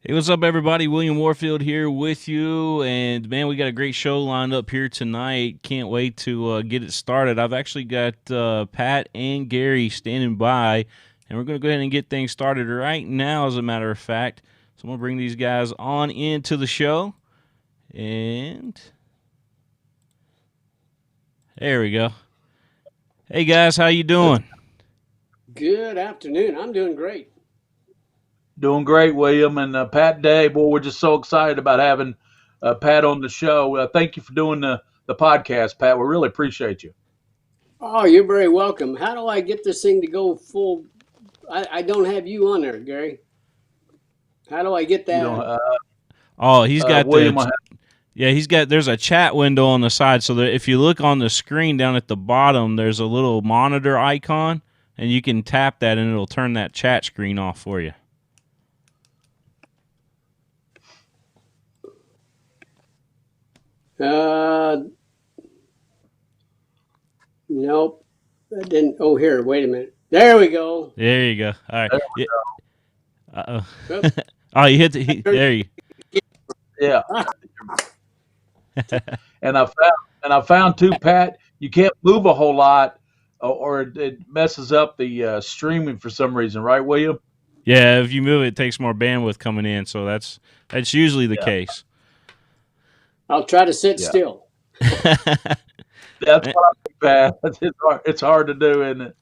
Hey, what's up, everybody? William Warfield here with you. And man, we got a great show lined up here tonight. Can't wait to get it started. I've actually got Pat and Gary standing by, and we're going to go ahead and get things started right now, as a matter of fact. So I'm going to bring these guys on into the show. And there we go. Hey, guys, how you doing? Good afternoon. I'm doing great. Doing great, William and Pat Day. Boy, we're just so excited about having Pat on the show. Thank you for doing the podcast, Pat. We really appreciate you. Oh, you're very welcome. How do I get this thing to go full? I don't have you on there, Gary. How do I get You know, that? Oh, he's got William, the Yeah, he's got. There's a chat window on the side, so that if you look on the screen down at the bottom, there's a little monitor icon, and you can tap that, and it'll turn that chat screen off for you. Uh, nope. I didn't. Oh, here. Wait a minute. There we go. There you go. All right. there Yeah. Uh Oop, oh. Oh, you hit turn- there. You. yeah, ah, and I found too, Pat. You can't move a whole lot, or it messes up the streaming for some reason, right, William? Yeah, if you move it, it takes more bandwidth coming in, so that's usually the Yeah, case. I'll try to sit yeah. still. That's what I think, Pat. It's hard to do, isn't it?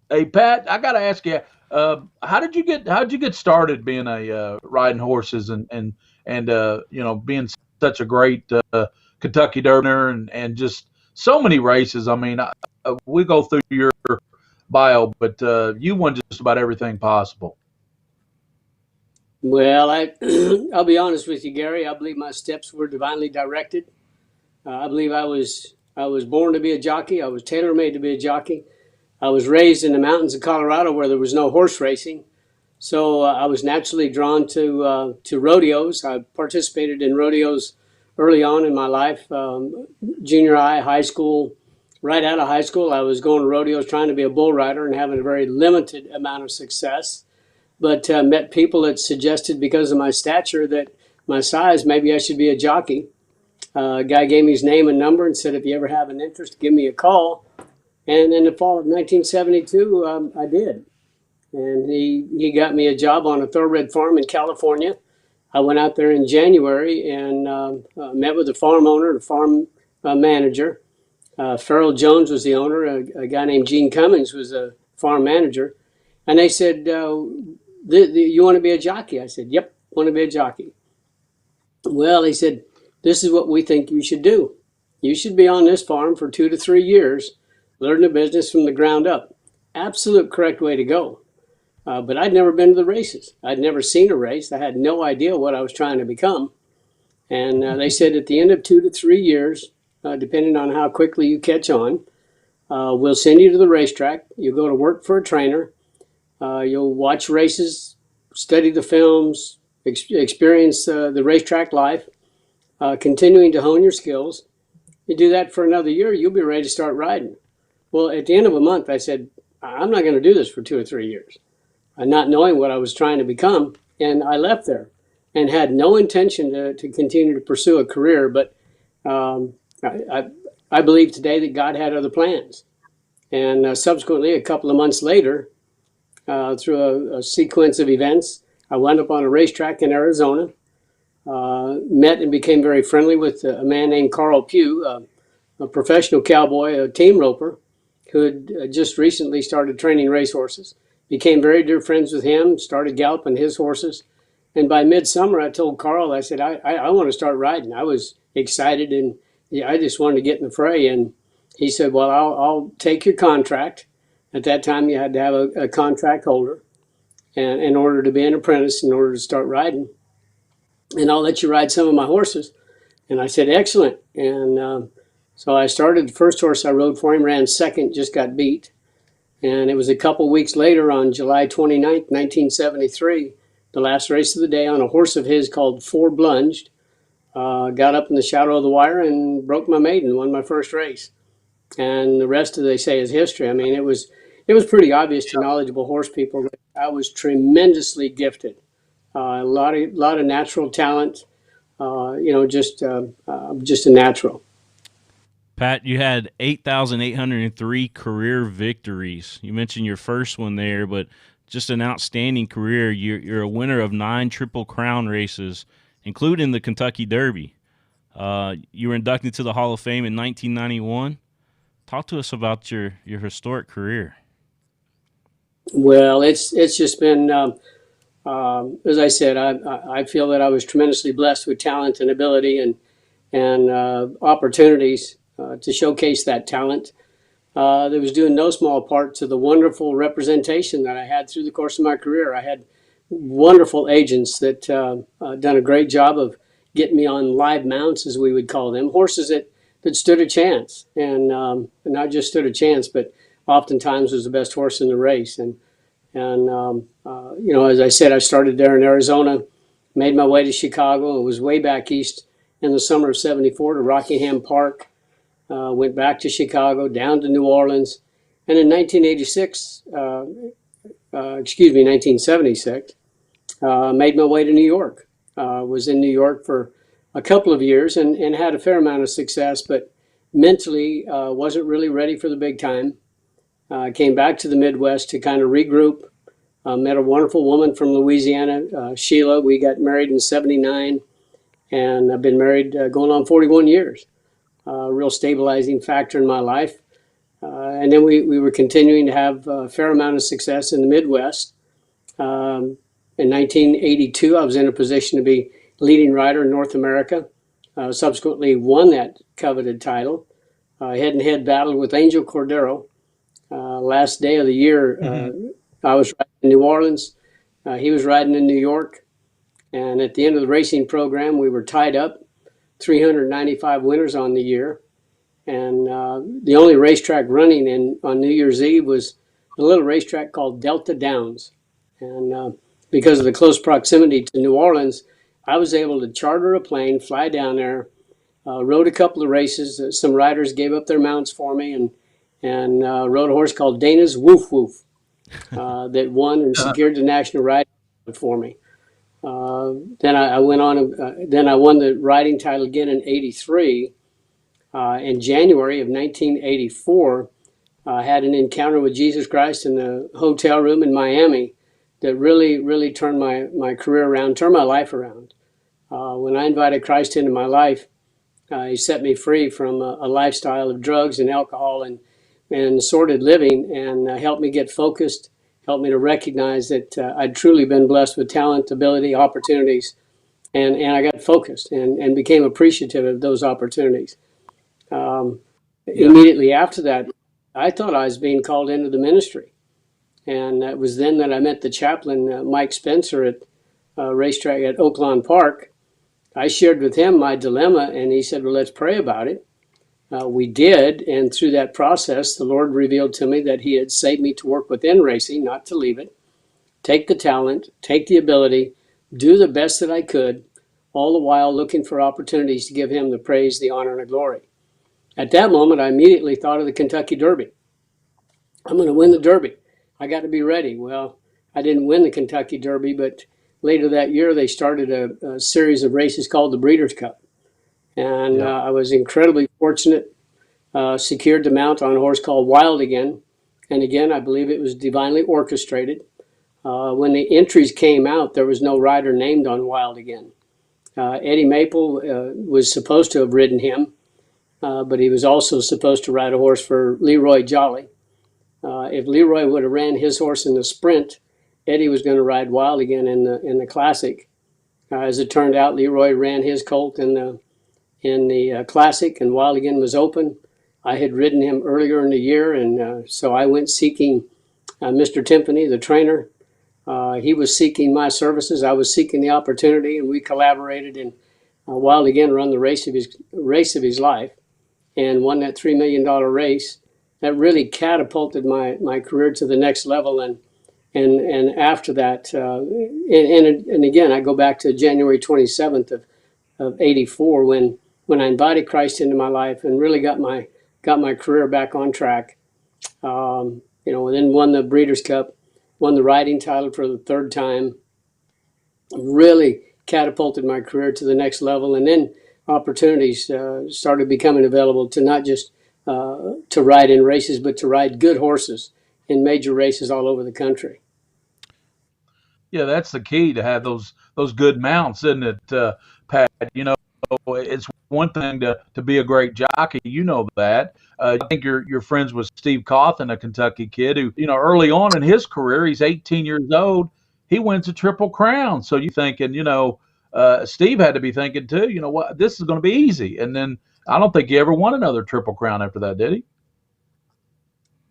Hey, Pat, I got to ask you, how did you get started being a riding horses and being such a great Kentucky Derby winner and just so many races. I mean, we go through your bio, but you won just about everything possible. Well, I'll be honest with you, Gary. I believe my steps were divinely directed. I believe I was born to be a jockey. I was tailor made to be a jockey. I was raised in the mountains of Colorado where there was no horse racing. So I was naturally drawn to rodeos. I participated in rodeos early on in my life, junior high, high school. Right out of high school, I was going to rodeos trying to be a bull rider and having a very limited amount of success. But met people that suggested because of my stature that my size, maybe I should be a jockey. A guy gave me his name and number and said, if you ever have an interest, give me a call. And in the fall of 1972, I did. And he got me a job on a thoroughbred farm in California. I went out there in January and met with the farm owner, the farm manager. Farrell Jones was the owner. A guy named Gene Cummings was a farm manager. And they said, you want to be a jockey? I said, yep, want to be a jockey. Well, he said, this is what we think you should do. You should be on this farm for 2 to 3 years, learn the business from the ground up. Absolute correct way to go. But I'd never been to the races. I'd never seen a race. I had no idea what I was trying to become. And they said at the end of 2 to 3 years, depending on how quickly you catch on, we'll send you to the racetrack. You'll go to work for a trainer. You'll watch races, study the films, experience the racetrack life, continuing to hone your skills. You do that for another year, you'll be ready to start riding. Well, at the end of a month, I said, I'm not going to do this for 2 or 3 years, not knowing what I was trying to become. And I left there and had no intention to continue to pursue a career. But um, I believe today that God had other plans. And subsequently, a couple of months later, through a sequence of events, I wound up on a racetrack in Arizona, met and became very friendly with a man named Carl Pugh, a professional cowboy, a team roper, who had just recently started training racehorses. Became very dear friends with him, started galloping his horses. And by midsummer, I told Carl, I said, I want to start riding. I was excited and yeah, I just wanted to get in the fray. And he said, well, I'll take your contract. At that time, you had to have a contract holder and in order to be an apprentice, in order to start riding. And I'll let you ride some of my horses. And I said, excellent. And so I started. The first horse I rode for him ran second, just got beat. And it was a couple weeks later on July 29th, 1973, the last race of the day on a horse of his called Four Blunged. Got up in the shadow of the wire and broke my maiden, won my first race. And the rest, of they say, is history. I mean, it was pretty obvious to knowledgeable horse people that I was tremendously gifted. lot of natural talent. Just a natural. Pat, you had 8,803 career victories. You mentioned your first one there, but just an outstanding career. You're a winner of 9 Triple Crown races, including the Kentucky Derby. You were inducted to the Hall of Fame in 1991. Talk to us about your historic career. Well, it's just been, as I said, I feel that I was tremendously blessed with talent and ability and opportunities to showcase that talent. That was due in no small part to the wonderful representation that I had through the course of my career. I had wonderful agents that done a great job of getting me on live mounts, as we would call them, horses that stood a chance, and not just stood a chance, but oftentimes was the best horse in the race. And as I said, I started there in Arizona, made my way to Chicago, and was way back east in the summer of '74 to Rockingham Park. Went back to Chicago, down to New Orleans, and in 1976, made my way to New York. Was in New York for a couple of years and had a fair amount of success, but mentally wasn't really ready for the big time. Came back to the Midwest to kind of regroup. Met a wonderful woman from Louisiana, Sheila. We got married in '79, and I've been married going on 41 years. Real stabilizing factor in my life. And then we were continuing to have a fair amount of success in the Midwest. In 1982, I was in a position to be leading rider in North America. Subsequently won that coveted title. Head-and-head battle with Angel Cordero. Last day of the year, I was riding in New Orleans. He was riding in New York. And at the end of the racing program, we were tied up. 395 winners on the year. And the only racetrack running on New Year's Eve was a little racetrack called Delta Downs. And because of the close proximity to New Orleans, I was able to charter a plane, fly down there, rode a couple of races. Some riders gave up their mounts for me and rode a horse called Dana's Woof Woof that won and secured the national riding for me. Then I went on. Then I won the riding title again in '83. In January of 1984, I had an encounter with Jesus Christ in the hotel room in Miami that really turned my career around, turned my life around. When I invited Christ into my life, he set me free from a lifestyle of drugs and alcohol and sordid living, and helped me get focused, helped me to recognize that I'd truly been blessed with talent, ability, opportunities, and I got focused and became appreciative of those opportunities. Immediately after that, I thought I was being called into the ministry. And it was then that I met the chaplain, Mike Spencer, at racetrack at Oaklawn Park. I shared with him my dilemma, and he said, well, let's pray about it. We did, and through that process, the Lord revealed to me that he had saved me to work within racing, not to leave it, take the talent, take the ability, do the best that I could, all the while looking for opportunities to give him the praise, the honor, and the glory. At that moment, I immediately thought of the Kentucky Derby. I'm going to win the Derby. I got to be ready. Well, I didn't win the Kentucky Derby, but later that year, they started a series of races called the Breeders' Cup. And I was incredibly fortunate, secured the mount on a horse called Wild Again. And again, I believe it was divinely orchestrated. When the entries came out, there was no rider named on Wild Again. Eddie Maple was supposed to have ridden him, but he was also supposed to ride a horse for Leroy Jolly. If Leroy would have ran his horse in the sprint, Eddie was going to ride Wild Again in the Classic. As it turned out, Leroy ran his colt in the Classic, and Wild Again was open. I had ridden him earlier in the year, and so I went seeking Mr. Timpany, the trainer. He was seeking my services. I was seeking the opportunity, and we collaborated. And Wild Again run the race of his life, and won that $3 million race. That really catapulted my career to the next level. And after that, and again, I go back to January 27th of '84 when I invited Christ into my life and really got my career back on track. Then won the Breeders' Cup, won the riding title for the third time, really catapulted my career to the next level. And then opportunities started becoming available to not just to ride in races, but to ride good horses in major races all over the country. Yeah, that's the key to have those good mounts, isn't it, Pat? You know, it's one thing to be a great jockey. You know that. I think you're friends with Steve Cawthon, a Kentucky kid who, early on in his career, he's 18 years old. He wins a Triple Crown. So you thinking, Steve had to be thinking too. You know what? This is going to be easy. And then I don't think he ever won another Triple Crown after that, did he?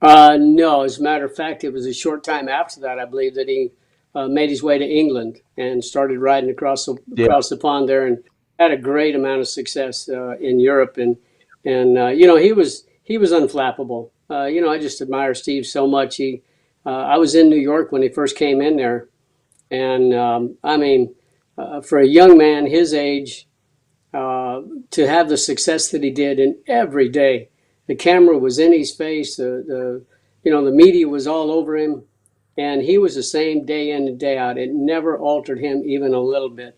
No, as a matter of fact, it was a short time after that, I believe, that he made his way to England and started riding Yeah. across the pond there, and had a great amount of success in Europe. And he was unflappable. I just admire Steve so much. I was in New York when he first came in there, and I mean, for a young man his age, uh, to have the success that he did in every day. The camera was in his face. The media was all over him, and he was the same day in and day out. It never altered him even a little bit.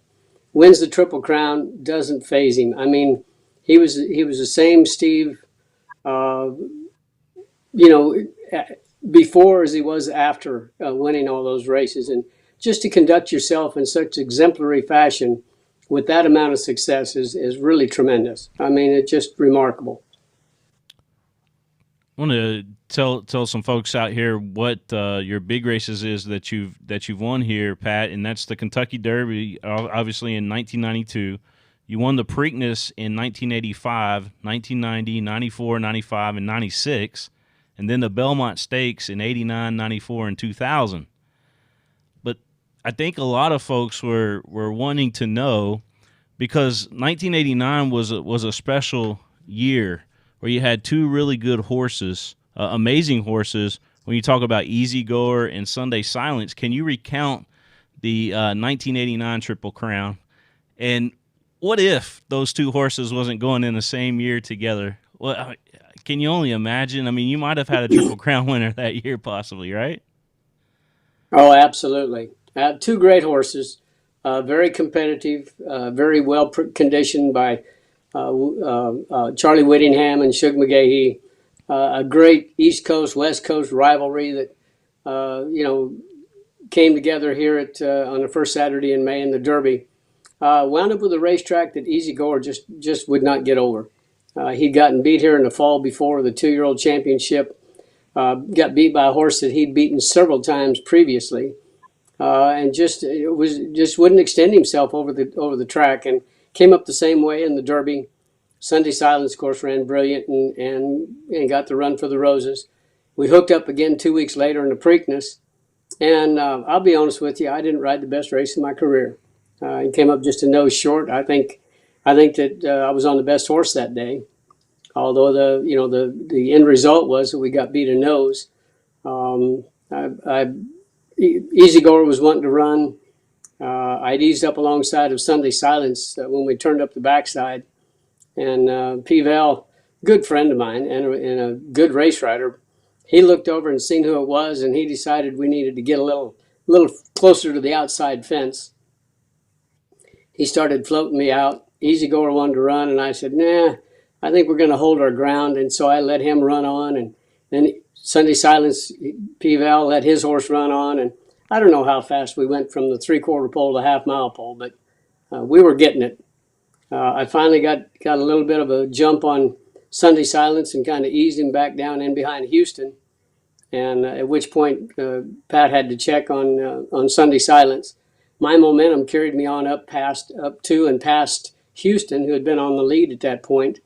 Wins the Triple Crown, doesn't phase him. I mean, he was the same Steve, uh, you know, before as he was after winning all those races. And just to conduct yourself in such exemplary fashion with that amount of success is really tremendous. I mean, it's just remarkable. I want to tell some folks out here what your big races is that you've won here, Pat, and that's the Kentucky Derby, obviously in 1992. You won the Preakness in 1985, 1990, 94, 95, and 96, and then the Belmont Stakes in 89, 94, and 2000. But I think a lot of folks were wanting to know, because 1989 was a special year where you had two really good horses, amazing horses. When you talk about Easy Goer and Sunday Silence, can you recount the 1989 Triple Crown? And what if those two horses wasn't going in the same year together? Well, can you only imagine? I mean, you might have had a Triple Crown winner that year, possibly, right? Oh, absolutely. Two great horses, very competitive, very well conditioned by Charlie Whittingham and Shug McGahee. A great East Coast West Coast rivalry that came together here at on the first Saturday in May in the Derby. Wound up with a racetrack that Easy Goer just would not get over. He'd gotten beat here in the fall before the 2-year-old championship. Got beat by a horse that he'd beaten several times previously, and just wouldn't extend himself over the track, and came up the same way in the Derby. Sunday Silence, of course, ran brilliant and got the run for the Roses. We hooked up again 2 weeks later in the Preakness, and I'll be honest with you, I didn't ride the best race in my career. He came up just a nose short. I think that I was on the best horse that day. Although the end result was that we got beat a nose. Um, Easy Goer was wanting to run. I'd eased up alongside of Sunday Silence when we turned up the backside, and P. good friend of mine and a good race rider, he looked over and seen who it was, and he decided we needed to get a little closer to the outside fence. He started floating me out. Easy Goer wanted to run, and I said, nah, I think we're going to hold our ground. And so I let him run on, and then Sunday Silence, P. let his horse run on. And I don't know how fast we went from the three-quarter pole to half-mile pole, but we were getting it. I finally got a little bit of a jump on Sunday Silence and kind of eased him back down in behind Houston. And at which point Pat had to check on Sunday Silence. My momentum carried me on up to and past Houston, who had been on the lead at that point.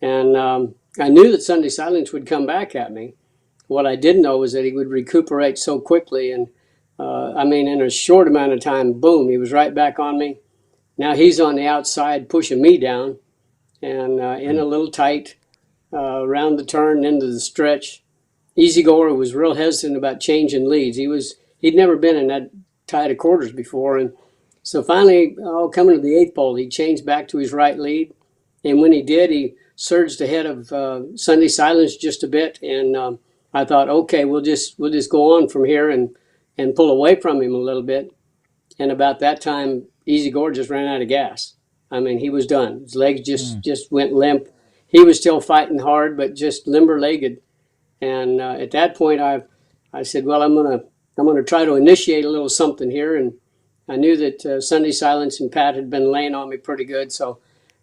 And I knew that Sunday Silence would come back at me. What I didn't know was that he would recuperate so quickly. And in a short amount of time, boom, he was right back on me. Now he's on the outside pushing me down, and in a little tight around the turn into the stretch. Easy Goer was real hesitant about changing leads. He'd never been in that tight of quarters before, and so finally, coming to the eighth pole, he changed back to his right lead, and when he did, he surged ahead of Sunday Silence just a bit, and I thought, okay, we'll just go on from here and pull away from him a little bit. and about that time, Easy Gore just ran out of gas. I mean, he was done. His legs Mm. just went limp. He was still fighting hard, but just limber legged. And at that point, I said, well, I'm gonna try to initiate a little something here. And I knew that Sunday Silence and Pat had been laying on me pretty good, so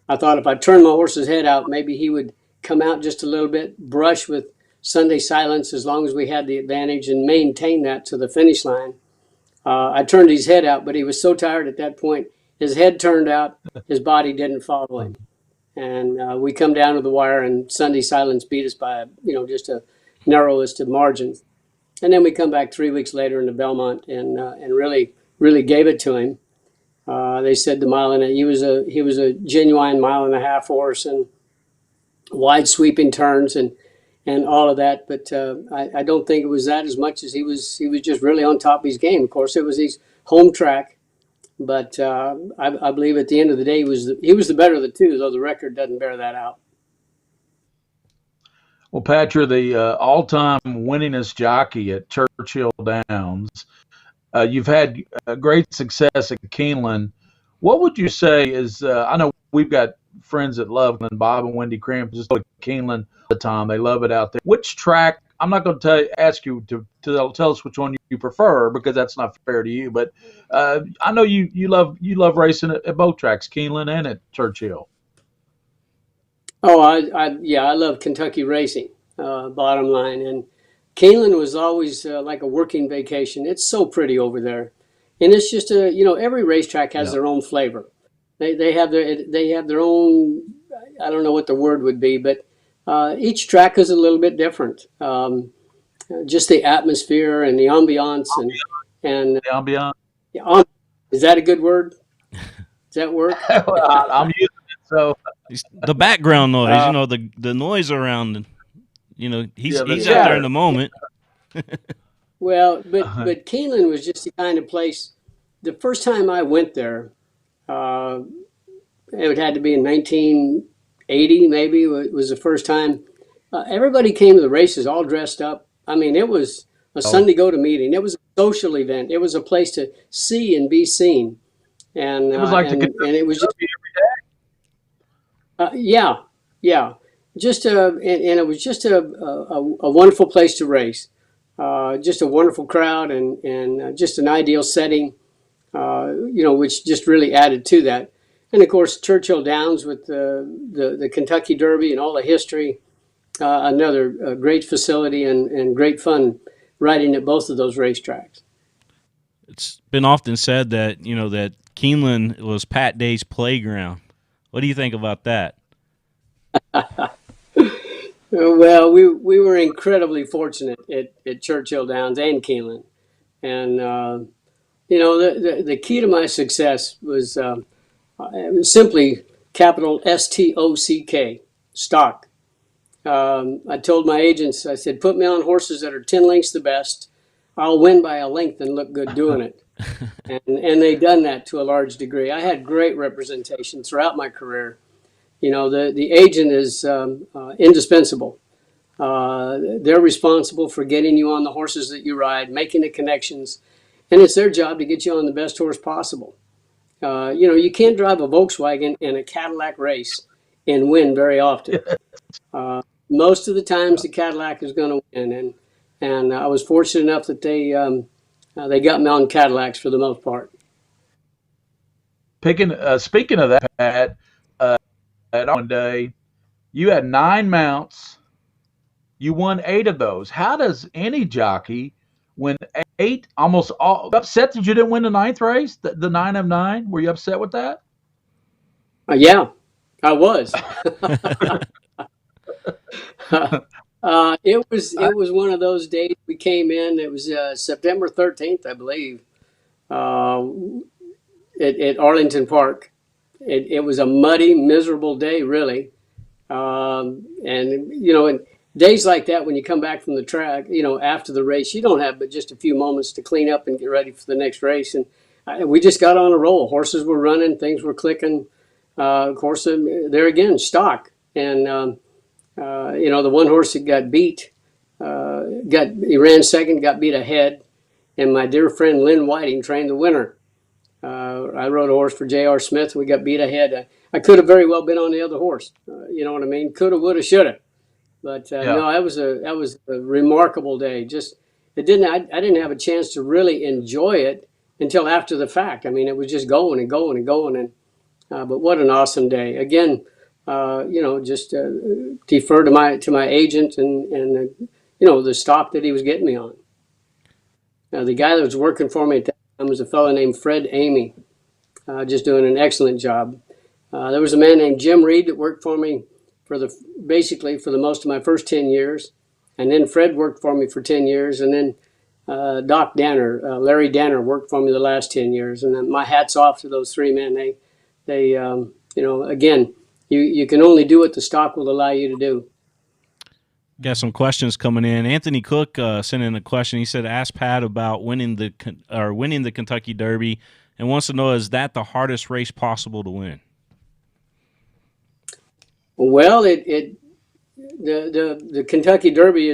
I thought if I turned my horse's head out, maybe he would come out just a little bit, brush with Sunday Silence as long as we had the advantage, and maintain that to the finish line. I turned his head out, but he was so tired at that point. His head turned out, his body didn't follow him, and we come down to the wire, and Sunday Silence beat us by just a narrowest of margins. And then we come back 3 weeks later into Belmont, and really gave it to him. They said the mile and he was a genuine mile and a half horse, and wide sweeping turns and all of that. But I don't think it was that as much as he was just really on top of his game. Of course, it was his home track, but I believe at the end of the day he was the better of the two, though the record doesn't bear that out. Well, Pat, you're the all-time winningest jockey at Churchill Downs. You've had great success at Keeneland. What would you say is? I know we've got friends that love Keeneland. Bob and Wendy Cramp just go to Keeneland all the time. They love it out there. Which track? I'm not going to ask you to tell us which one you prefer, because that's not fair to you. But I know you love racing at both tracks, Keeneland and at Churchill. Oh, yeah, I love Kentucky racing. Bottom line, and Keeneland was always like a working vacation. It's so pretty over there, and it's just every racetrack has Yeah. their own flavor. They have their own. I don't know what the word would be, but each track is a little bit different. Just the atmosphere and the ambiance and The ambiance. is that a good word? Does that work? I'm using it, so The background noise, Uh, the noise around. He's yeah, the he's out there in chatter. the moment. well, but Keeneland was just the kind of place. The first time I went there, uh, it had to be in 1980, maybe it was the first time. Everybody came to the races all dressed up. I mean, it was a Oh, Sunday go to meeting. It was a social event. It was a place to see and be seen, and it was uh, like the and Kentucky and it was just Derby. yeah, yeah, just and it was just a wonderful place to race. Just a wonderful crowd, and just an ideal setting. Which just really added to that. And of course, Churchill Downs with the Kentucky Derby and all the history, another great facility and great fun riding at both of those racetracks. It's been often said that that Keeneland was Pat Day's playground. What do you think about that? Well, we were incredibly fortunate at Churchill Downs and Keeneland. And, the key to my success was simply capital STOCK, stock. I told my agents, I said, put me on horses that are 10 lengths the best. I'll win by a length and look good doing it. And they done that to a large degree. I had great representation throughout my career. The agent is indispensable. They're responsible for getting you on the horses that you ride, making the connections, and it's their job to get you on the best horse possible. You can't drive a Volkswagen in a Cadillac race and win very often. Most of the times, the Cadillac is going to win, and I was fortunate enough that they got me on Cadillacs for the most part. Speaking of that, Pat, at one day you had 9 mounts. You won 8 of those. How does any jockey win 8? Almost all upset that you didn't win the ninth race, the 9 of 9. Were you upset with that? Yeah, I was. It was one of those days we came in. It was September 13th, I believe, uh, at Arlington Park. It was a muddy, miserable day, really. And in days like that, when you come back from the track, after the race, you don't have but just a few moments to clean up and get ready for the next race. And we just got on a roll. Horses were running, things were clicking. Of course, there again, stock. And the one horse that got beat, he ran second, got beat ahead, and my dear friend Lynn Whiting trained the winner. I rode a horse for J.R. Smith. We got beat ahead. I could have very well been on the other horse. You know what I mean? Coulda, woulda, shoulda. But Yeah. no, that was a remarkable day. Just it didn't. I didn't have a chance to really enjoy it until after the fact. I mean, it was just going and going and going. And but what an awesome day! Again, just defer to my agent and the stock that he was getting me on. The guy that was working for me at that time was a fellow named Fred Amy, just doing an excellent job. There was a man named Jim Reed that worked for me basically for the most of my first 10 years. And then Fred worked for me for 10 years. And then Doc Danner, Larry Danner worked for me the last 10 years. And then my hat's off to those three men. They again, you can only do what the stock will allow you to do. Got some questions coming in. Anthony Cook sent in a question. He said, "Ask Pat about winning the Kentucky Derby, and wants to know, is that the hardest race possible to win?" Well, the Kentucky Derby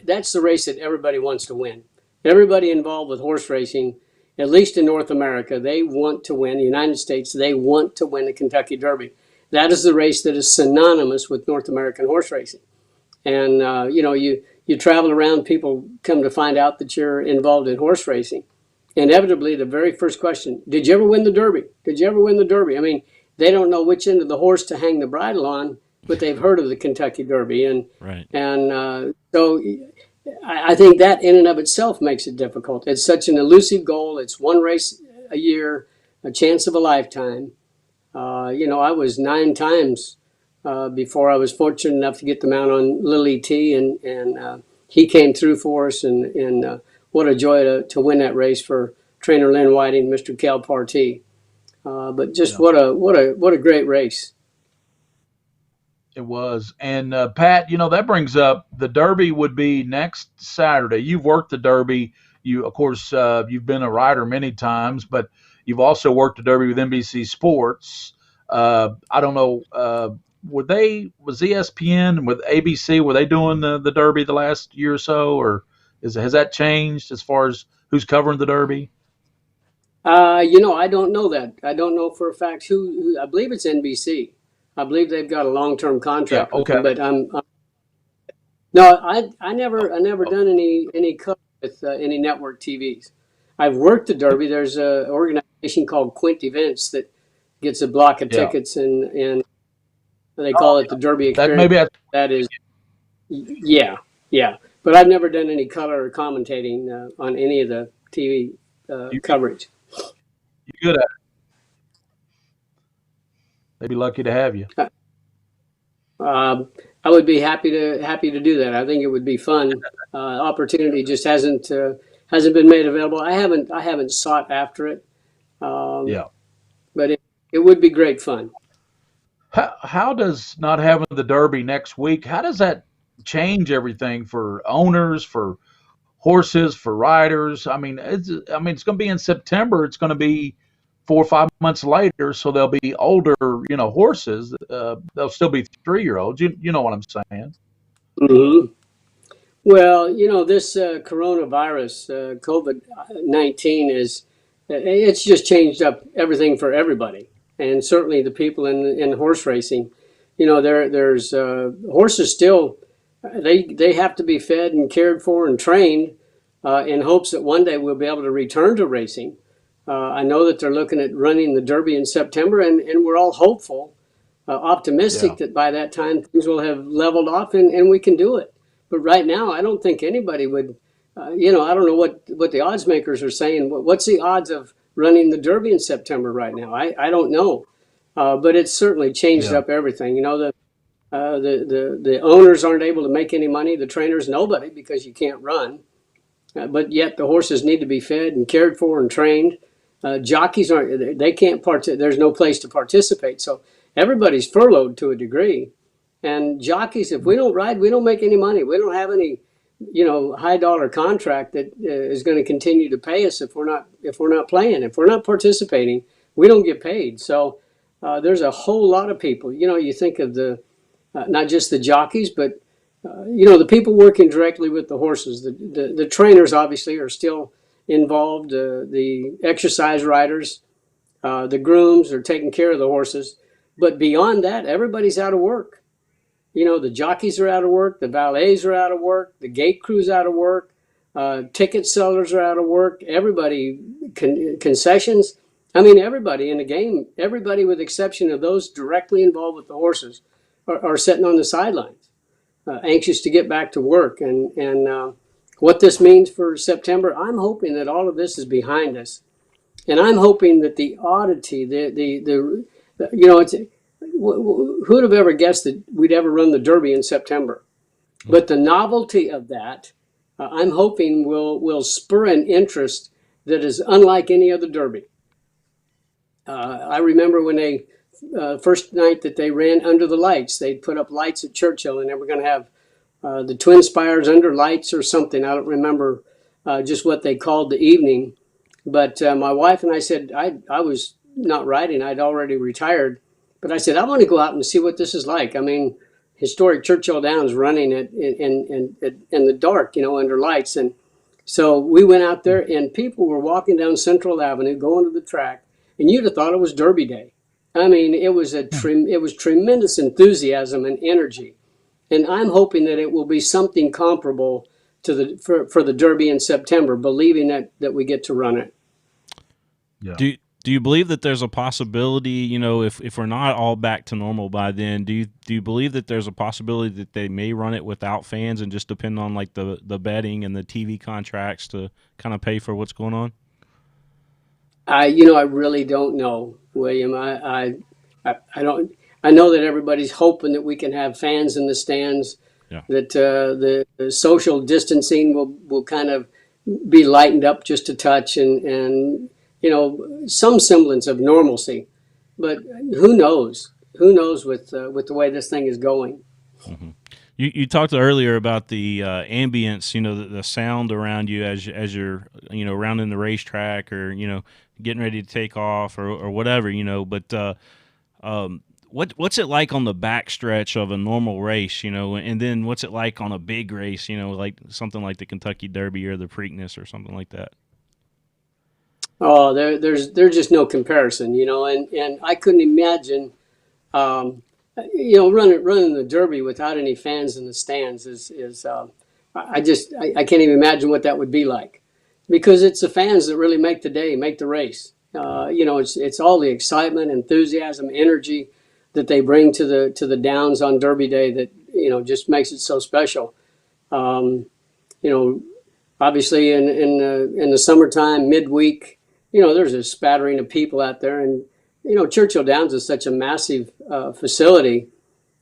that's the race that everybody wants to win. Everybody involved with horse racing, at least in North America, they want to win. The United States, they want to win the Kentucky Derby. That is the race that is synonymous with North American horse racing. And you travel around, people come to find out that you're involved in horse racing. Inevitably, the very first question: did you ever win the Derby? Did you ever win the Derby? I mean, they don't know which end of the horse to hang the bridle on, but they've heard of the Kentucky Derby, and right. So I think that in and of itself makes it difficult. It's such an elusive goal. It's one race a year, a chance of a lifetime. I was 9 times before I was fortunate enough to get the mount on Lily T, and he came through for us, and what a joy to win that race for trainer Lynn Whiting, Mr. Cal Partee. But just what a great race. It was. And Pat, that brings up the Derby would be next Saturday. You've worked the Derby. Of course, you've been a rider many times, but you've also worked the Derby with NBC Sports. I don't know. Was ESPN with ABC, were they doing the Derby the last year or so, or has that changed as far as who's covering the Derby? I don't know that. I don't know for a fact who. I believe it's NBC. I believe they've got a long-term contract. Yeah, okay. With them, but no, I never done any cut with any network TVs. I've worked the Derby. There's an organization called Quint Events that gets a block of tickets, and they call it the Derby Experience. That is, yeah. But I've never done any color or commentating on any of the TV coverage. You're good at it. They'd be lucky to have you. I would be happy to do that. I think it would be fun. Opportunity just hasn't been made available. I haven't sought after it. But it would be great fun. How does not having the Derby next week? How does that change everything for owners, for horses, for riders? I mean, it's going to be in September. It's going to be 4 or 5 months later, so they'll be older, horses. They'll still be 3-year-olds. You know what I'm saying? Mm-hmm. Well, this coronavirus, COVID-19 it's just changed up everything for everybody, and certainly the people in horse racing. There's horses still. They have to be fed and cared for and trained in hopes that one day we'll be able to return to racing. I know that they're looking at running the Derby in September, and we're all hopeful, optimistic that by that time things will have leveled off and we can do it. But right now, I don't think anybody would, I don't know what the odds makers are saying. What's the odds of running the Derby in September right now? I don't know. But it's certainly changed up everything. The owners aren't able to make any money. The trainers, nobody, because you can't run. But yet the horses need to be fed and cared for and trained. Jockeys they can't there's no place to participate. So everybody's furloughed to a degree. And jockeys, if we don't ride, we don't make any money. We don't have any, high dollar contract that is going to continue to pay us if we're not playing. If we're not participating, we don't get paid. So there's a whole lot of people. You think of not just the jockeys, but the people working directly with the horses. The trainers obviously are still involved. The exercise riders, The grooms are taking care of the horses. But beyond that, everybody's out of work. The jockeys are out of work, the valets are out of work, the gate crew's out of work, ticket sellers are out of work, everybody, concessions. I mean, everybody in the game, everybody with the exception of those directly involved with the horses, are sitting on the sidelines, anxious to get back to work. And what this means for September, I'm hoping that all of this is behind us. And I'm hoping that the oddity, it's who would have ever guessed that we'd ever run the Derby in September? But the novelty of that, I'm hoping will spur an interest that is unlike any other Derby. I remember when they first night that they ran under the lights, they'd put up lights at Churchill, and they were going to have the Twin Spires under lights or something. I don't remember just what they called the evening. But my wife and I said, I was not riding. I'd already retired. But I said, I want to go out and see what this is like. I mean, historic Churchill Downs running it in the dark, under lights. And so we went out there, and people were walking down Central Avenue, going to the track, and you'd have thought it was Derby Day. I mean, it was tremendous enthusiasm and energy. And I'm hoping that it will be something comparable to for the Derby in September, believing that we get to run it. Yeah. Do you believe that there's a possibility, if we're not all back to normal by then, do you believe that there's a possibility that they may run it without fans and just depend on like the betting and the TV contracts to kind of pay for what's going on? I really don't know, William. I don't. I know that everybody's hoping that we can have fans in the stands. Yeah. That the social distancing will kind of be lightened up just a touch, and some semblance of normalcy. But who knows? Who knows with the way this thing is going? Mm-hmm. You talked earlier about the ambience, the sound around you as you're, around in the racetrack or, getting ready to take off or whatever, But what's it like on the backstretch of a normal race, and then what's it like on a big race, like something like the Kentucky Derby or the Preakness or something like that? Oh, there's just no comparison, and I couldn't imagine, running the Derby without any fans in the stands is I can't even imagine what that would be like, because it's the fans that really make the day, make the race. It's all the excitement, enthusiasm, energy that they bring to the Downs on Derby Day that just makes it so special. Um, you know, Obviously in the summertime, midweek, there's a spattering of people out there, and Churchill Downs is such a massive facility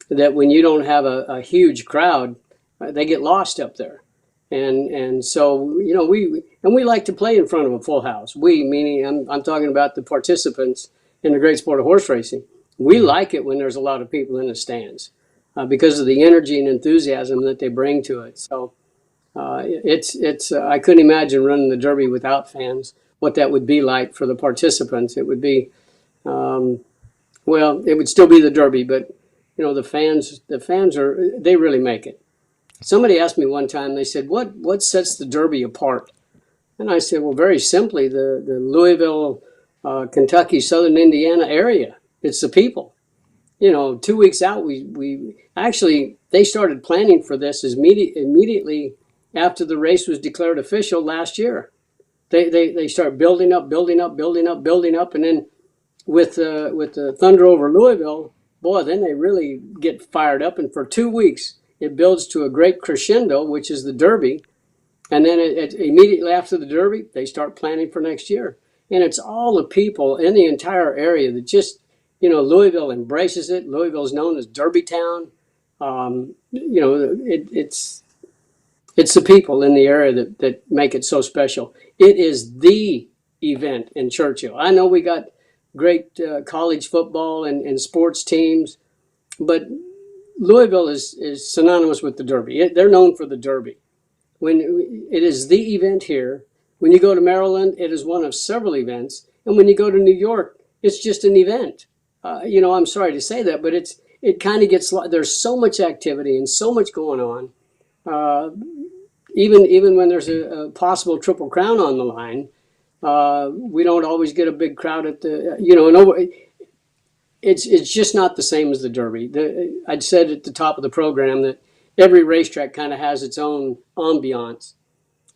that when you don't have a huge crowd, they get lost up there. And so we like to play in front of a full house. We, meaning I'm talking about the participants in the great sport of horse racing. We like it when there's a lot of people in the stands because of the energy and enthusiasm that they bring to it. So it's I couldn't imagine running the Derby without fans. What that would be like for the participants, it would be it would still be the Derby, but the fans they really make it. Somebody asked me one time, they said, what sets the Derby apart? And I said, well, very simply, the Louisville, Kentucky, Southern Indiana area. It's the people. 2 weeks out, we actually, they started planning for this immediately after the race was declared official last year. They start building up, and then with the Thunder over Louisville, boy, then they really get fired up, and for 2 weeks, it builds to a great crescendo, which is the Derby. And then immediately after the Derby, they start planning for next year. And it's all the people in the entire area that just, Louisville embraces it. Louisville is known as Derby Town. It's the people in the area that make it so special. It is the event in Churchill. I know we got great college football and sports teams, but Louisville is synonymous with the Derby. They're known for the Derby. When it is the event here, when you go to Maryland, it is one of several events, and when you go to New York, it's just an event. I'm sorry to say that, but it kind of gets. There's so much activity and so much going on. Even when there's a possible Triple Crown on the line, We don't always get a big crowd at the, you know, and it's just not the same as the Derby. I'd said at the top of the program that every racetrack kind of has its own ambiance,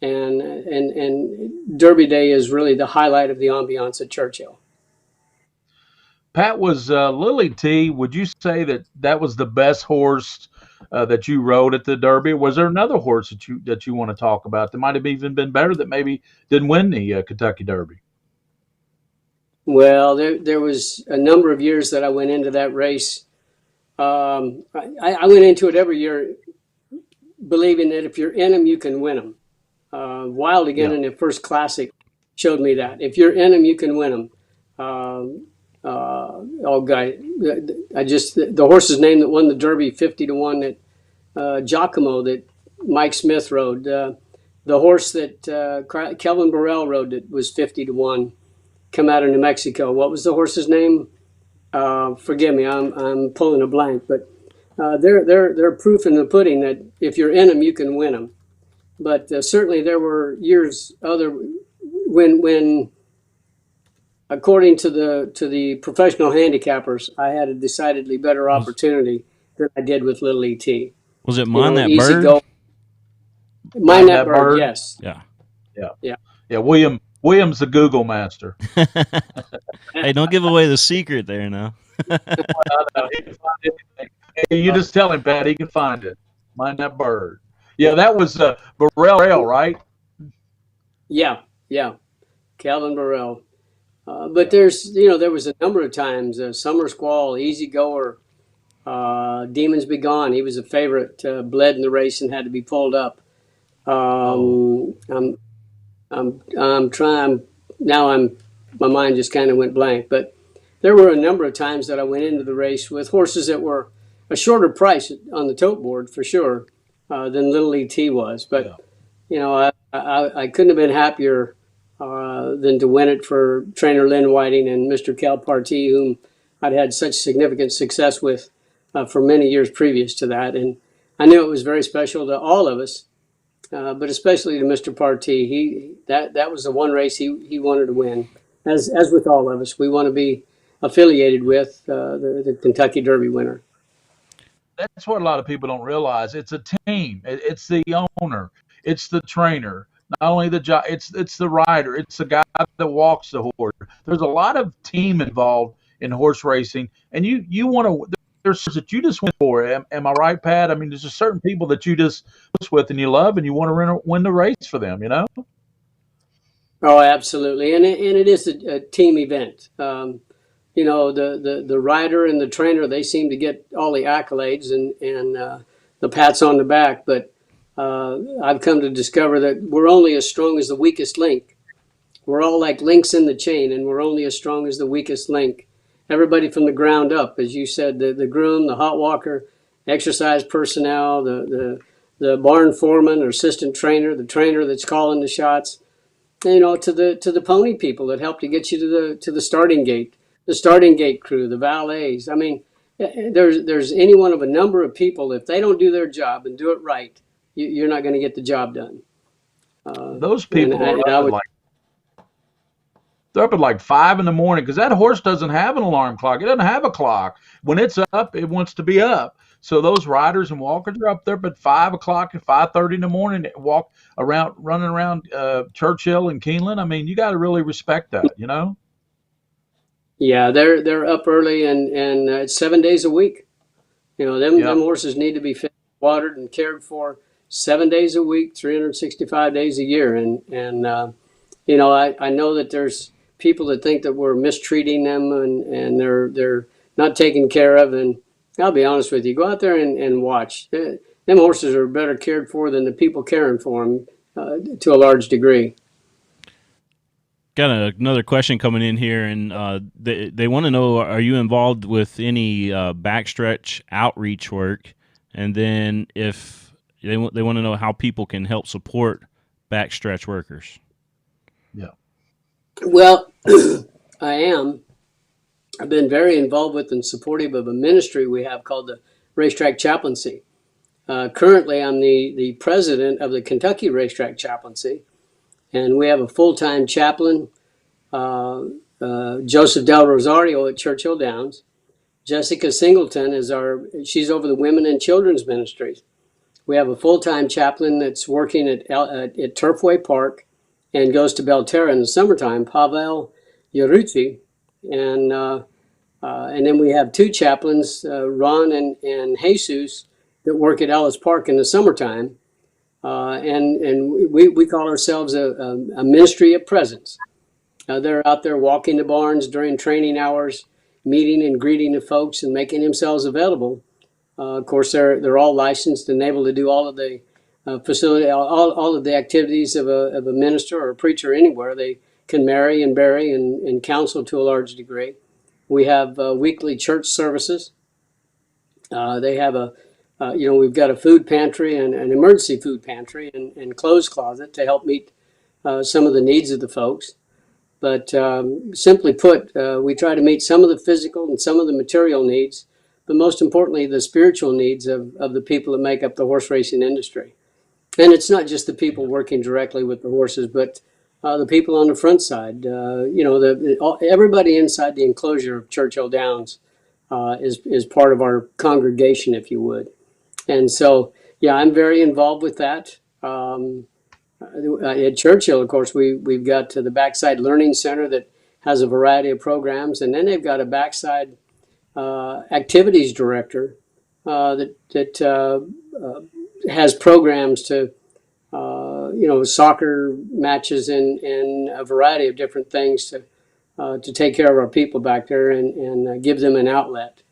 and Derby Day is really the highlight of the ambiance at Churchill. Pat, was Lily T. Would you say that that was the best horse that you rode at the Derby? Or was there another horse that you want to talk about that might have even been better that maybe didn't win the Kentucky Derby? Well, there was a number of years that I went into that race. I went into it every year believing that if you're in them, you can win them. Wild again Yeah. in the first classic showed me that if you're in them, you can win them. Oh, guy, I just the horse's name that won the Derby 50-1 that Giacomo that Mike Smith rode. The horse that Kelvin Burrell rode that was 50-1, come out of New Mexico. What was the horse's name? Forgive me, I'm pulling a blank, but they're proof in the pudding that if you're in them, you can win them. But certainly there were years other when according to the professional handicappers, I had a decidedly better Was opportunity than I did with Little ET. was it You Mine know, That easy Bird? go. Mind Mind that that bird, bird? yes. Yeah. Yeah. Yeah. Yeah. William's the Google master. Hey, don't give away the secret there now. I know, he can find anything. Hey, you just tell him, Pat, he can find it. Mind that bird. Yeah, that was Burrell, right? Yeah, yeah. Calvin Burrell. But Yeah. there was a number of times, Summer Squall, Easy Goer, Demons Be Gone. He was a favorite, bled in the race and had to be pulled up. Oh, I'm I'm trying now. My mind just kind of went blank. But there were a number of times that I went into the race with horses that were a shorter price on the tote board for sure than Little ET was. But yeah. I couldn't have been happier than to win it for trainer Lynn Whiting and Mr. Cal Partee, whom I'd had such significant success with for many years previous to that. And I knew it was very special to all of us, but especially to Mr. Partee. That was the one race he wanted to win. As with all of us, we want to be affiliated with the Kentucky Derby winner. That's what a lot of people don't realize. It's a team. It's the owner. It's the trainer. Not only it's the rider. It's the guy that walks the horse. There's a lot of team involved in horse racing, and you want to. There's that you just went for. Am I right, Pat? I mean, there's just certain people that you just with and you love, and you want to win the race for them. You know. Oh, absolutely, and it is a team event. The rider and the trainer, they seem to get all the accolades and the pats on the back, but I've come to discover that we're only as strong as the weakest link. We're all like links in the chain, and we're only as strong as the weakest link. Everybody from the ground up, as you said, the groom, the hot walker, exercise personnel, the barn foreman or assistant trainer, the trainer that's calling the shots, to the pony people that help to get you to the starting gate, the starting gate crew, the valets. I mean, there's any one of a number of people. If they don't do their job and do it right, you're not going to get the job done. Uh, Those and, people are and up I at would, like they're up at like 5 in the morning because that horse doesn't have an alarm clock. It doesn't have a clock. When it's up, it wants to be up. So those riders and walkers are up there at 5 o'clock and 5:30 in the morning, walk around, running around Churchill and Keeneland. I mean, you got to really respect that, you know. yeah, they're up early and it's 7 days a week. Them Yep. horses need to be fed, watered, and cared for 7 days a week, 365 days a year. I know that there's people that think that we're mistreating them and they're not taken care of. And I'll be honest with you, go out there and watch. Them horses are better cared for than the people caring for them to a large degree. Got another question coming in here, and they want to know: are you involved with any backstretch outreach work? And then if they want to know how people can help support backstretch workers. Yeah. Well, I am. I've been very involved with and supportive of a ministry we have called the Racetrack Chaplaincy. Currently, I'm the president of the Kentucky Racetrack Chaplaincy, and we have a full-time chaplain Joseph Del Rosario at Churchill Downs. Jessica Singleton she's over the women and children's ministries. We have a full-time chaplain that's working at Turfway Park and goes to Belterra in the summertime, Pavel Yaruti. And then we have two chaplains, Ron and Jesus, that work at Ellis Park in the summertime. And we call ourselves a ministry of presence. They're out there walking the barns during training hours, meeting and greeting the folks and making themselves available. Of course, they're all licensed and able to do all of the facility, all of the activities of a minister or a preacher anywhere. They can marry and bury and counsel to a large degree. We have weekly church services. They have we've got a food pantry and an emergency food pantry and clothes closet to help meet some of the needs of the folks. But simply put, we try to meet some of the physical and some of the material needs, but most importantly, the spiritual needs of the people that make up the horse racing industry. And it's not just the people working directly with the horses, but the people on the front side. Everybody inside the enclosure of Churchill Downs is part of our congregation, if you would. And so, yeah, I'm very involved with that. At Churchill, of course, we've got the Backside Learning Center that has a variety of programs, and then they've got a Backside activities director that has programs to soccer matches and a variety of different things to take care of our people back there and give them an outlet.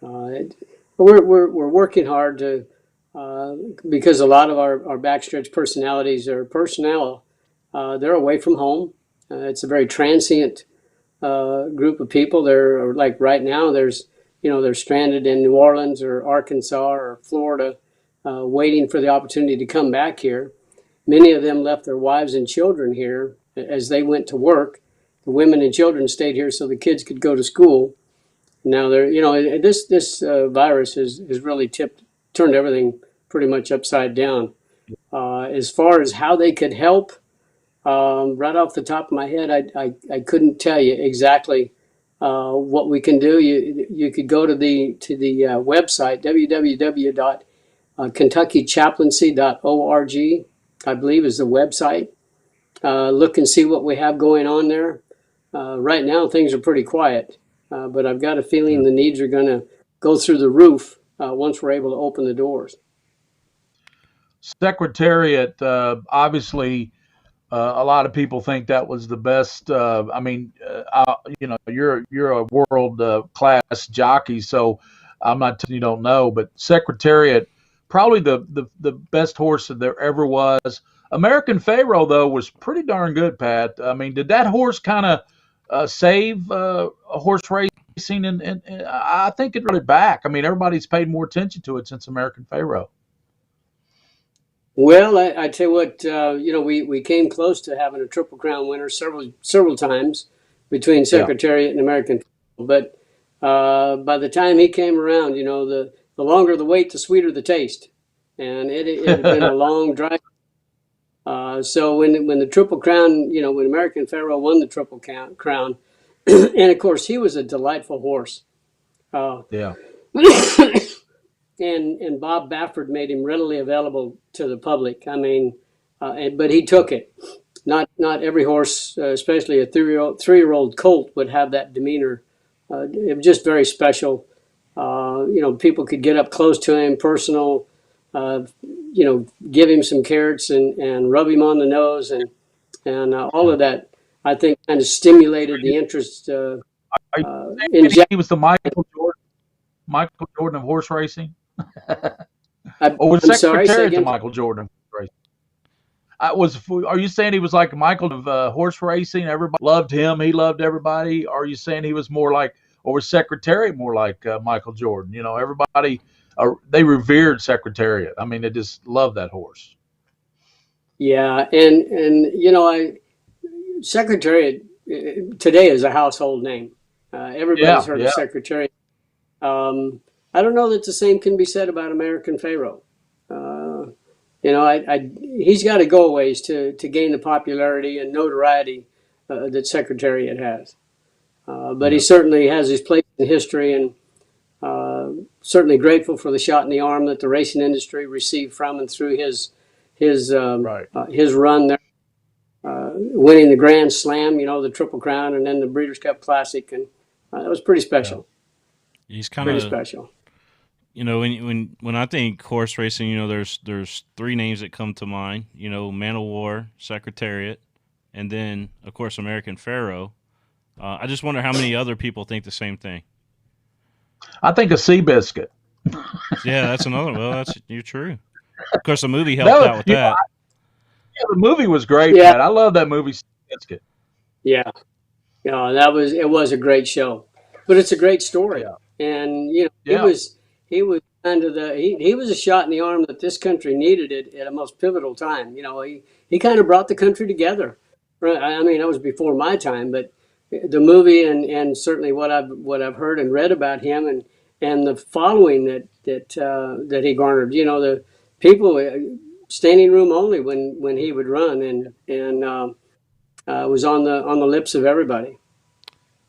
We're working hard to because a lot of our backstretch personalities are personnel. They're away from home. It's a very transient group of people. They're like right now. They're stranded in New Orleans or Arkansas or Florida, waiting for the opportunity to come back here. Many of them left their wives and children here as they went to work. The women and children stayed here so the kids could go to school. Now this virus has really turned everything pretty much upside down. As far as how they could help, right off the top of my head, I couldn't tell you exactly what we can do. You could go to the website www.kentuckychaplaincy.org, I believe is the website. Look and see what we have going on there. Right now things are pretty quiet, but I've got a feeling the needs are going to go through the roof once we're able to open the doors. Secretariat, obviously, a lot of people think that was the best. You're a world class jockey, so I'm not telling you don't know, but Secretariat, probably the best horse that there ever was. American Pharaoh, though, was pretty darn good, Pat. I mean, did that horse kind of save horse racing? And I think it really back. I mean, everybody's paid more attention to it since American Pharaoh. Well, I tell you what, we came close to having a Triple Crown winner several times between Secretariat and American, but by the time he came around, the longer the wait, the sweeter the taste, and it had been a long drive. So when the Triple Crown, when American Pharaoh won the Triple Crown, and of course he was a delightful horse. Yeah. And Bob Baffert made him readily available to the public. I mean, but he took it. Not every horse, especially a 3-year-old colt, would have that demeanor. It was just very special. People could get up close to him, personal. Give him some carrots and rub him on the nose and all of that. I think kind of stimulated the interest. Are you saying he was the Michael Jordan of horse racing? Or was Secretariat to Michael Jordan of horse racing? Are you saying he was like Michael of horse racing? Everybody loved him. He loved everybody. Or are you saying he was more like, or was Secretariat more like Michael Jordan? Everybody, they revered Secretariat. I mean, they just loved that horse. Yeah, and Secretariat today is a household name. Everybody's heard of Secretariat. I don't know that the same can be said about American Pharaoh. He's got to go a ways to gain the popularity and notoriety that Secretariat has. But he certainly has his place in history, and certainly grateful for the shot in the arm that the racing industry received from and through his run there, winning the Grand Slam, the Triple Crown, and then the Breeders' Cup Classic, and that was pretty special. He's kind Pretty of, special. when I think horse racing, there's three names that come to mind. Man of War, Secretariat, and then of course American Pharaoh. I just wonder how many other people think the same thing. I think a Seabiscuit. Yeah, that's another. Well, you're true. Of course, the movie helped out with that. The movie was great, Yeah. Pat. I love that movie, Seabiscuit. Yeah, it was a great show, but it's a great story. Yeah. And he was kind of he was a shot in the arm that this country needed it at a most pivotal time. He kind of brought the country together. Right? I mean, that was before my time, but the movie and certainly what I've heard and read about him and the following that he garnered. The people standing room only when he would run and was on the lips of everybody.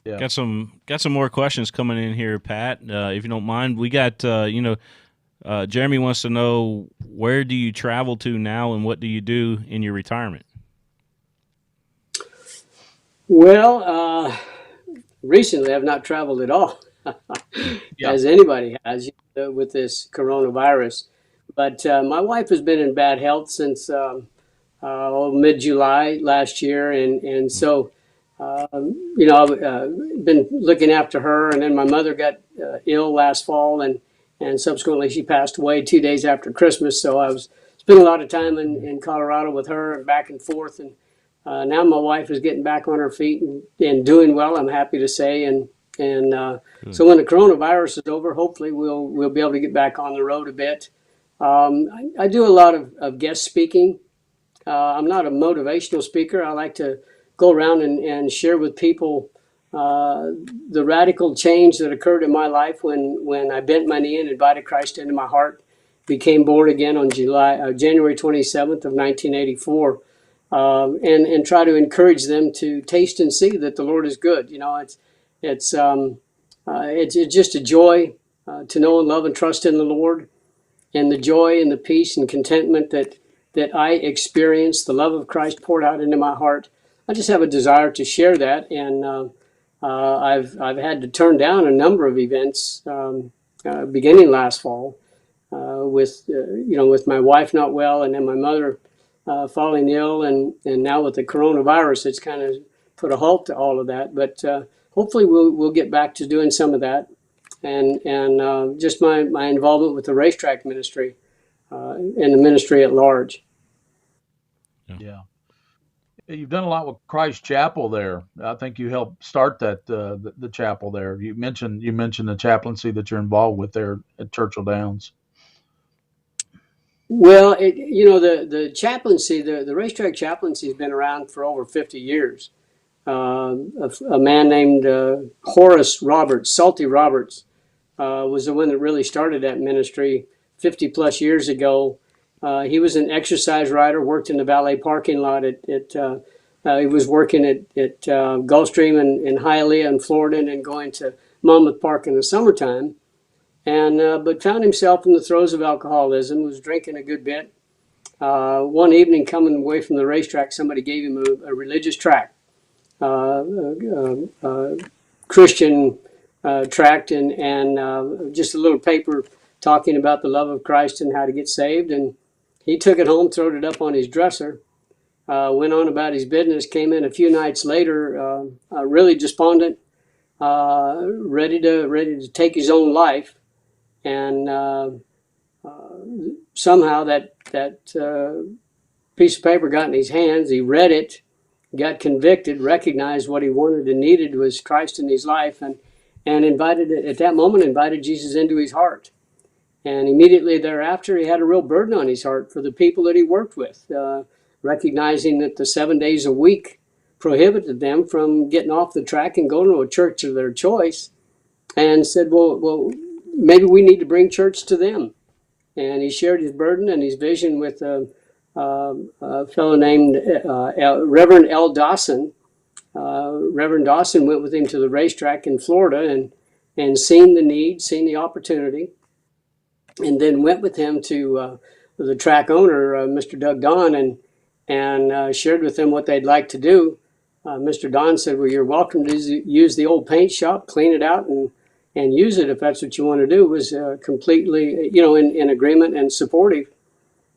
Yeah. Got some more questions coming in here, Pat. If you don't mind, we got Jeremy wants to know, where do you travel to now, and what do you do in your retirement? Well, recently I've not traveled at all, as anybody has with this coronavirus. But my wife has been in bad health since mid-July last year, and so I've been looking after her, and then my mother got ill last fall, and subsequently she passed away 2 days after Christmas. So I was spending a lot of time in Colorado with her and back and forth, and now my wife is getting back on her feet and doing well, I'm happy to say, and so when the coronavirus is over, hopefully we'll be able to get back on the road a bit. I do a lot of guest speaking. I'm not a motivational speaker. I like to go around and share with people the radical change that occurred in my life when I bent my knee and invited Christ into my heart, became born again on January 27th of 1984, and try to encourage them to taste and see that the Lord is good. It's just a joy to know and love and trust in the Lord, and the joy and the peace and contentment that I experienced, the love of Christ poured out into my heart. I just have a desire to share that, and I've had to turn down a number of events beginning last fall with my wife not well, and then my mother falling ill, and now with the coronavirus, it's kind of put a halt to all of that. But hopefully we'll get back to doing some of that, and just my involvement with the racetrack ministry and the ministry at large. Yeah. You've done a lot with Christ Chapel there. I think you helped start that the chapel there. You mentioned the chaplaincy that you're involved with there at Churchill Downs. Well, the chaplaincy, the racetrack chaplaincy has been around for over 50 years. A man named Horace Roberts, Salty Roberts, was the one that really started that ministry 50 plus years ago. He was an exercise rider, worked in the valet parking lot he was working at Gulfstream in Hialeah in Florida, and then going to Monmouth Park in the summertime. And but found himself in the throes of alcoholism, was drinking a good bit. One evening, coming away from the racetrack, somebody gave him a religious tract, Christian tract, and just a little paper talking about the love of Christ and how to get saved. And he took it home, throwed it up on his dresser, went on about his business, came in a few nights later, really despondent, ready to take his own life. And somehow that piece of paper got in his hands. He read it, got convicted, recognized what he wanted and needed was Christ in his life, and invited Jesus into his heart. And immediately thereafter, he had a real burden on his heart for the people that he worked with, recognizing that the 7 days a week prohibited them from getting off the track and going to a church of their choice, and said, well, maybe we need to bring church to them. And he shared his burden and his vision with a fellow named Reverend L. Dawson, Reverend Dawson went with him to the racetrack in Florida and seen the need, seen the opportunity, and then went with him to the track owner, Mr. Doug Don, and shared with him what they'd like to do. Mr. Don said, "Well, you're welcome to use the old paint shop, clean it out, and use it if that's what you want to do." Was completely, in agreement and supportive.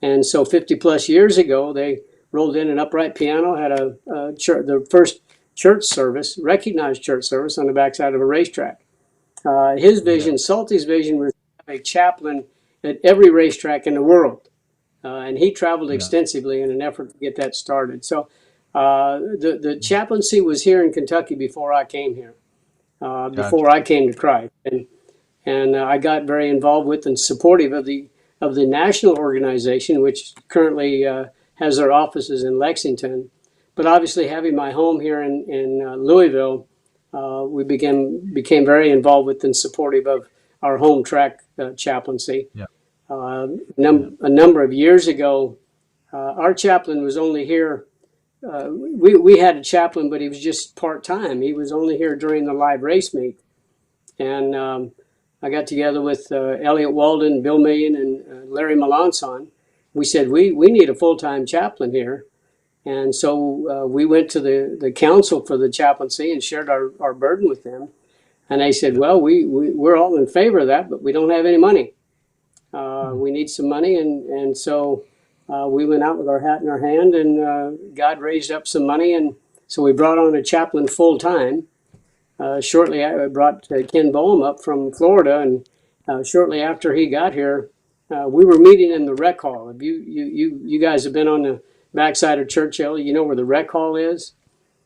And so 50 plus years ago, they rolled in an upright piano, had the first church service, recognized church service on the backside of a racetrack. His vision, Salty's vision, was to have a chaplain at every racetrack in the world. And he traveled extensively in an effort to get that started. So the chaplaincy was here in Kentucky before I came here, before I came to Christ. And I got very involved with and supportive of the national organization, which currently has their offices in Lexington. But obviously, having my home here in Louisville, we became very involved with and supportive of our home track chaplaincy. Yeah. A number of years ago, our chaplain was only here. We had a chaplain, but he was just part-time. He was only here during the live race meet. And I got together with Elliot Walden, Bill Million, and Larry Melanson. We said, we need a full-time chaplain here. And so we went to the council for the chaplaincy and shared our burden with them. And they said, well, we're all in favor of that, but we don't have any money. We need some money. And so we went out with our hat in our hand, and God raised up some money. And so we brought on a chaplain full-time. Shortly, I brought Ken Boehm up from Florida, and shortly after he got here, we were meeting in the rec hall. If you guys have been on the backside of Churchill, you know where the rec hall is.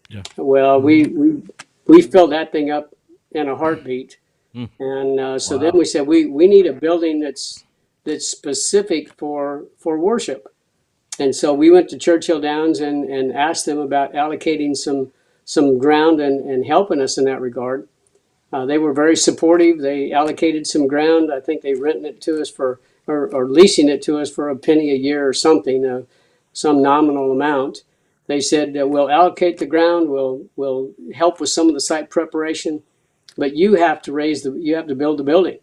Yeah. Well, we filled that thing up in a heartbeat, and so then we said we need a building that's specific for worship, and so we went to Churchill Downs and asked them about allocating some ground and helping us in that regard. They were very supportive. They allocated some ground. I think they rented it to us or leasing it to us for a penny a year or something, some nominal amount. They said, we'll allocate the ground, we'll help with some of the site preparation, but you have to build the building.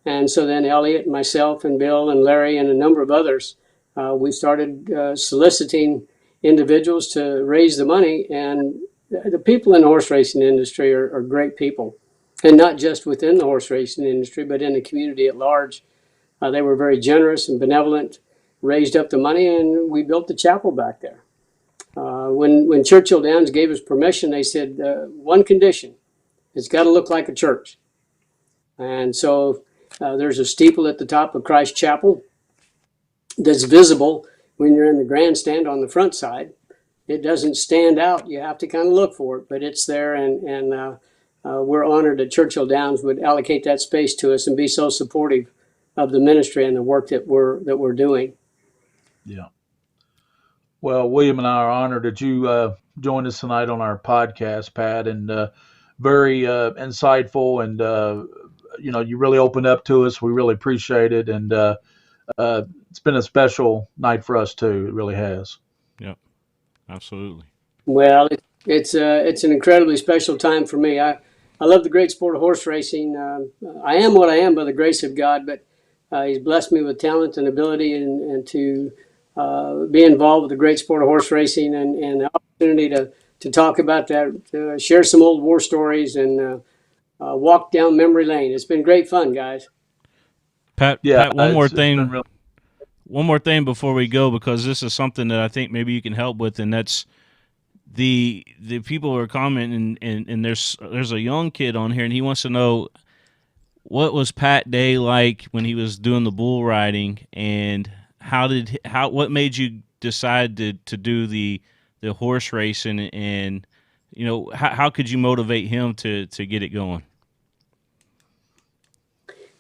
And so then Elliot and myself and Bill and Larry and a number of others, we started soliciting individuals to raise the money. And the people in the horse racing industry are great people, and not just within the horse racing industry, but in the community at large. They were very generous and benevolent, raised up the money, and we built the chapel back there. When Churchill Downs gave us permission, they said, one condition, it's got to look like a church. And so there's a steeple at the top of Christ Chapel that's visible when you're in the grandstand on the front side. It doesn't stand out. You have to kind of look for it, but it's there, and we're honored that Churchill Downs would allocate that space to us and be so supportive of the ministry and the work that we're doing. Yeah. Well, William and I are honored that you joined us tonight on our podcast, Pat, and very insightful, and you really opened up to us. We really appreciate it, and it's been a special night for us too. It really has. Yep. Absolutely. Well, it's an incredibly special time for me. I love the great sport of horse racing. I am what I am by the grace of God, but He's blessed me with talent and ability, and to be involved with the great sport of horse racing, and the opportunity to talk about that, to share some old war stories, and walk down memory lane. It's been great fun, guys. Pat, one more thing before we go, because this is something that I think maybe you can help with, and that's the people who are commenting, and there's a young kid on here, and he wants to know, what was Pat Day like when he was doing the bull riding, and what made you decide to do the horse racing, and how could you motivate him to get it going?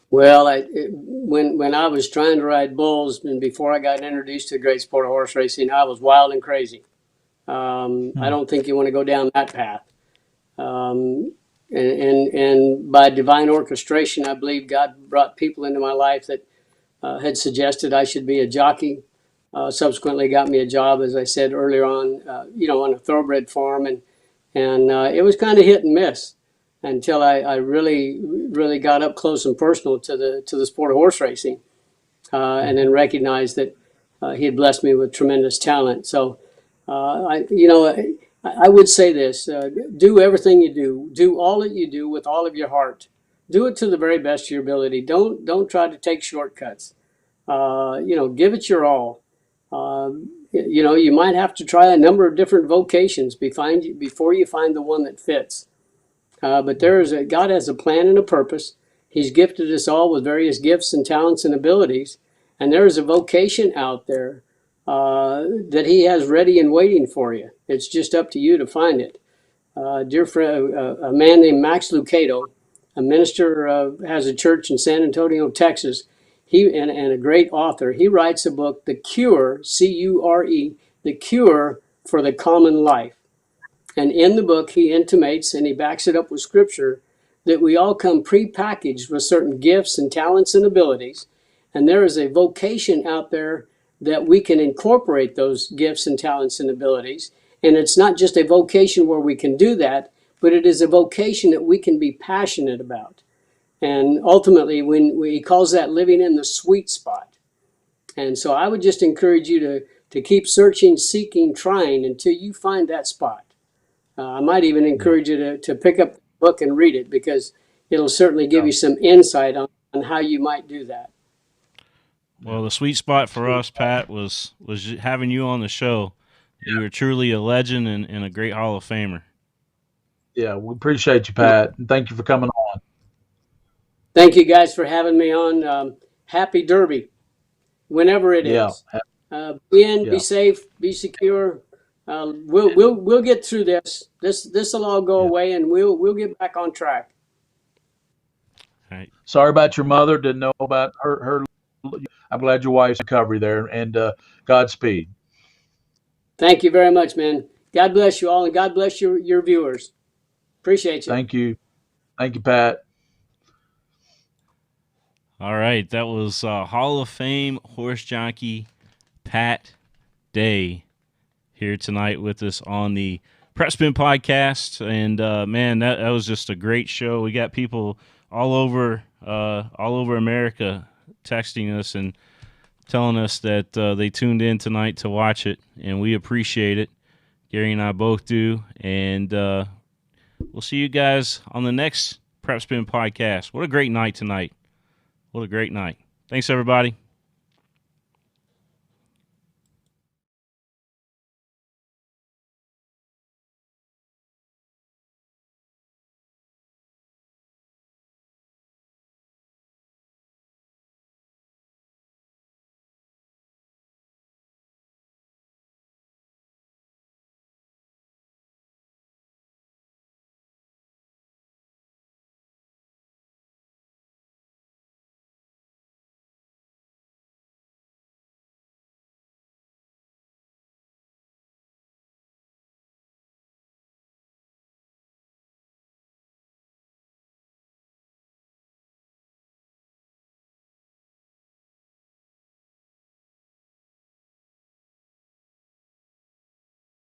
Well, when I was trying to ride bulls, and before I got introduced to the great sport of horse racing, I was wild and crazy. I don't think you want to go down that path. And by divine orchestration, I believe God brought people into my life that had suggested I should be a jockey. Subsequently got me a job, as I said earlier on, on a thoroughbred farm, and it was kind of hit and miss until I really really got up close and personal to the sport of horse racing, and then recognized that he had blessed me with tremendous talent. So, I would say this: do everything you do all that you do with all of your heart. Do it to the very best of your ability. Don't try to take shortcuts. Give it your all. You might have to try a number of different vocations before you find the one that fits. But God has a plan and a purpose. He's gifted us all with various gifts and talents and abilities, and there is a vocation out there that He has ready and waiting for you. It's just up to you to find it. Dear friend, a man named Max Lucado, a minister, has a church in San Antonio, Texas. And a great author. He writes a book, The Cure, C-U-R-E, The Cure for the Common Life. And in the book, he intimates, and he backs it up with scripture, that we all come prepackaged with certain gifts and talents and abilities. And there is a vocation out there that we can incorporate those gifts and talents and abilities. And it's not just a vocation where we can do that, but it is a vocation that we can be passionate about. And ultimately, when he calls that living in the sweet spot. And so I would just encourage you to keep searching, seeking, trying until you find that spot. I might even encourage you to pick up the book and read it, because it'll certainly give you some insight on how you might do that. Well, the sweet spot for us, Pat, was having you on the show. You were truly a legend and a great Hall of Famer. Yeah, we appreciate you, Pat, and thank you for coming on. Thank you guys for having me on. Happy Derby, whenever it is. Be safe, be secure. We'll get through this. This'll all go away, and we'll get back on track. Right. Sorry about your mother. Didn't know about her. I'm glad your wife's in recovery there, and Godspeed. Thank you very much, man. God bless you all, and God bless your viewers. Appreciate you. Thank you, Pat. All right, that was Hall of Fame horse jockey Pat Day here tonight with us on the PrepSpin podcast. And man, that was just a great show. We got people all over America texting us and telling us that they tuned in tonight to watch it, and we appreciate it. Gary and I both do. And we'll see you guys on the next PrepSpin podcast. What a great night tonight. What a great night. Thanks, everybody.